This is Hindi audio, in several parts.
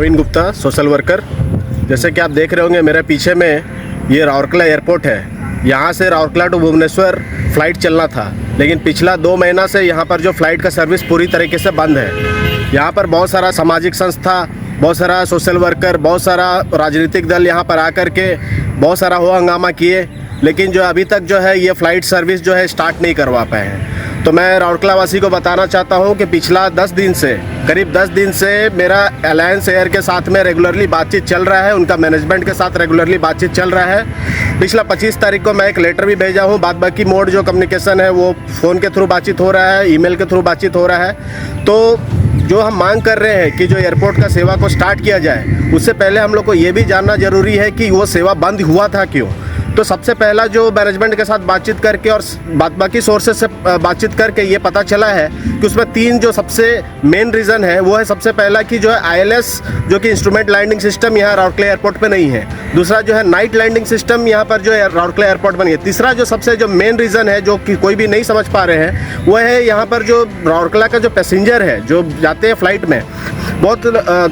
Praveen Gupta, social worker. जैसे कि आप देख रहे होंगे मेरे पीछे में ये राउरकेला एयरपोर्ट है। यहाँ से राउरकेला टू भुवनेश्वर फ़्लाइट चलना था, लेकिन पिछला 2 महीना से यहाँ पर जो फ़्लाइट का सर्विस पूरी तरीके से बंद है। यहाँ पर बहुत सारा सामाजिक संस्था, बहुत सारा सोशल वर्कर, बहुत सारा राजनीतिक दल यहाँ पर आकर के बहुत सारा हो हंगामा किए, लेकिन जो अभी तक जो है ये फ़्लाइट सर्विस जो है स्टार्ट नहीं करवा पाए हैं। तो मैं राउरकेला वासी को बताना चाहता हूँ कि पिछला 10 दिन से, करीब 10 दिन से मेरा अलायंस एयर के साथ में रेगुलरली बातचीत चल रहा है, उनका मैनेजमेंट के साथ रेगुलरली बातचीत चल रहा है। पिछला 25 तारीख को मैं एक लेटर भी भेजा हूँ। बाद बाकी मोड जो कम्युनिकेशन है वो फ़ोन के थ्रू बातचीत हो रहा है, ईमेल के थ्रू बातचीत हो रहा है। तो जो हम मांग कर रहे हैं कि जो एयरपोर्ट का सेवा को स्टार्ट किया जाए, उससे पहले हम लोग को ये भी जानना ज़रूरी है कि वो सेवा बंद हुआ था क्यों। तो सबसे पहला जो मैनेजमेंट के साथ बातचीत करके और बाकी सोर्सेज से बातचीत करके ये पता चला है कि उसमें 3 जो सबसे मेन रीज़न है वो है, सबसे पहला कि जो है ILS जो कि इंस्ट्रूमेंट लैंडिंग सिस्टम यहाँ राउरकेला एयरपोर्ट पे नहीं है। दूसरा जो है नाइट लैंडिंग सिस्टम यहाँ पर जो है राउरकेला एयरपोर्ट पर नहीं है। तीसरा जो सबसे जो मेन रीज़न है जो कि कोई भी नहीं समझ पा रहे हैं वो है यहाँ पर जो राउरकेला का जो पैसेंजर है जो जाते हैं फ़्लाइट में, बहुत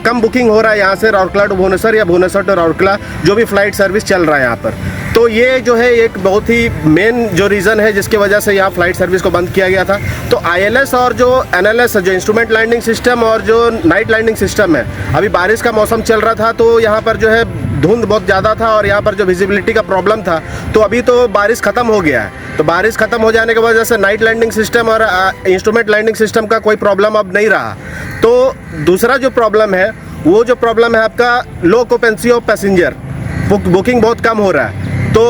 कम बुकिंग हो रहा है यहाँ से राउरकेला टू भुवनेश्वर या भुवनेश्वर टू राउरकेला जो भी फ़्लाइट सर्विस चल रहा है यहाँ पर। तो ये जो है एक बहुत ही मेन जो रीज़न है जिसकी वजह से यहाँ फ़्लाइट सर्विस को बंद किया गया था। तो ILS और जो NLS जो इंस्ट्रूमेंट लैंडिंग सिस्टम और जो नाइट लैंडिंग सिस्टम है, अभी बारिश का मौसम चल रहा था तो यहाँ पर जो है धुंध बहुत ज़्यादा था और यहाँ पर जो विजिबिलिटी का प्रॉब्लम था। तो अभी तो बारिश ख़त्म हो गया है, तो बारिश ख़त्म हो जाने की वजह से नाइट लैंडिंग सिस्टम और इंस्ट्रूमेंट लैंडिंग सिस्टम का कोई प्रॉब्लम अब नहीं रहा। तो दूसरा जो प्रॉब्लम है वो जो प्रॉब्लम है आपका लो ऑक्यूपेंसी ऑफ पैसेंजर, बुकिंग बहुत कम हो रहा है। तो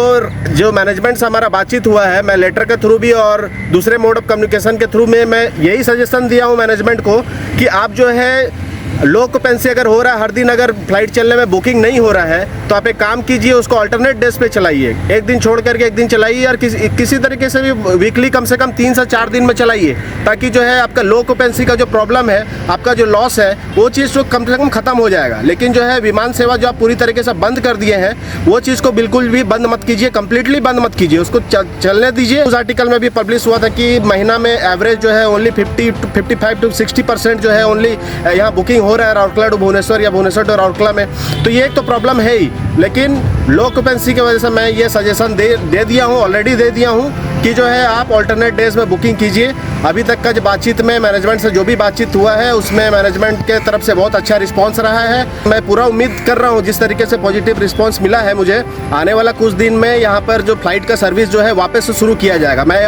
जो मैनेजमेंट से हमारा बातचीत हुआ है, मैं लेटर के थ्रू भी और दूसरे मोड ऑफ कम्युनिकेशन के थ्रू में मैं यही सजेशन दिया हूँ मैनेजमेंट को कि आप जो है लो ऑक्यूपेंसी अगर हो रहा है, हर दिन अगर फ्लाइट चलने में बुकिंग नहीं हो रहा है तो आप एक काम कीजिए, उसको अल्टरनेट डेज पे चलाइए। एक दिन छोड़ करके एक दिन चलाइए और किसी तरीके से भी वीकली कम से कम 3 से 4 दिन में चलाइए, ताकि जो है आपका लो ऑक्यूपेंसी का जो प्रॉब्लम है, आपका जो लॉस है, वो चीज़ तो कम से कम ख़त्म हो जाएगा। लेकिन जो है विमान सेवा जो आप पूरी तरीके से बंद कर दिए हैं, वो चीज़ को बिल्कुल भी बंद मत कीजिए, कम्प्लीटली बंद मत कीजिए, उसको चलने दीजिए। उस आर्टिकल में भी पब्लिश हुआ था कि महीना में एवरेज जो है ओनली 55 to 60% जो है ओनली यहाँ बुकिंग हो रहा है राउरकेला टू भुवनेश्वर या भुवनेश्वर टू राउरकेला में। तो ये एक तो प्रॉब्लम है ही, लेकिन लो ऑक्यूपेंसी की वजह से मैं ये सजेशन दे दिया हूँ, ऑलरेडी दे दिया हूँ कि जो है आप अल्टरनेट डेज में बुकिंग कीजिए। अभी तक का जो बातचीत में मैनेजमेंट से जो भी बातचीत हुआ है उसमें मैनेजमेंट के तरफ से बहुत अच्छा रिस्पांस रहा है। मैं पूरा उम्मीद कर रहा हूँ जिस तरीके से पॉजिटिव रिस्पांस मिला है मुझे, आने वाला कुछ दिन में यहाँ पर जो फ्लाइट का सर्विस जो है वापस से शुरू किया जाएगा। मैं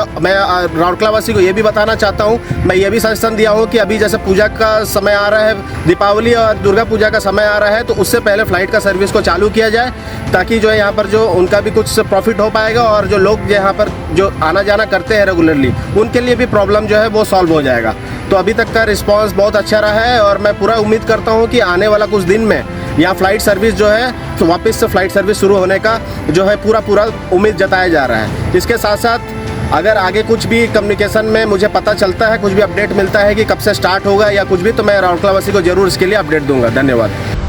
राउरकेला वासी को ये भी बताना चाहता हूँ, मैं ये भी सजेशन दिया हूँ कि अभी जैसे पूजा का समय आ रहा है, दीपावली और दुर्गा पूजा का समय आ रहा है, तो उससे पहले फ्लाइट का सर्विस को चालू किया जाए, ताकि जो है यहाँ पर जो उनका भी कुछ प्रॉफिट हो पाएगा और जो लोग यहाँ पर जो आना जाना करते हैं रेगुलरली, उनके लिए भी प्रॉब्लम जो है वो सॉल्व हो जाएगा। तो अभी तक का रिस्पांस बहुत अच्छा रहा है और मैं पूरा उम्मीद करता हूँ कि आने वाला कुछ दिन में यहाँ फ़्लाइट सर्विस जो है तो वापस से फ़्लाइट सर्विस शुरू होने का जो है पूरा उम्मीद जताया जा रहा है। इसके साथ साथ अगर आगे कुछ भी कम्युनिकेशन में मुझे पता चलता है, कुछ भी अपडेट मिलता है कि कब से स्टार्ट होगा या कुछ भी, तो मैं राउरकेला वासी को ज़रूर इसके लिए अपडेट दूंगा। धन्यवाद।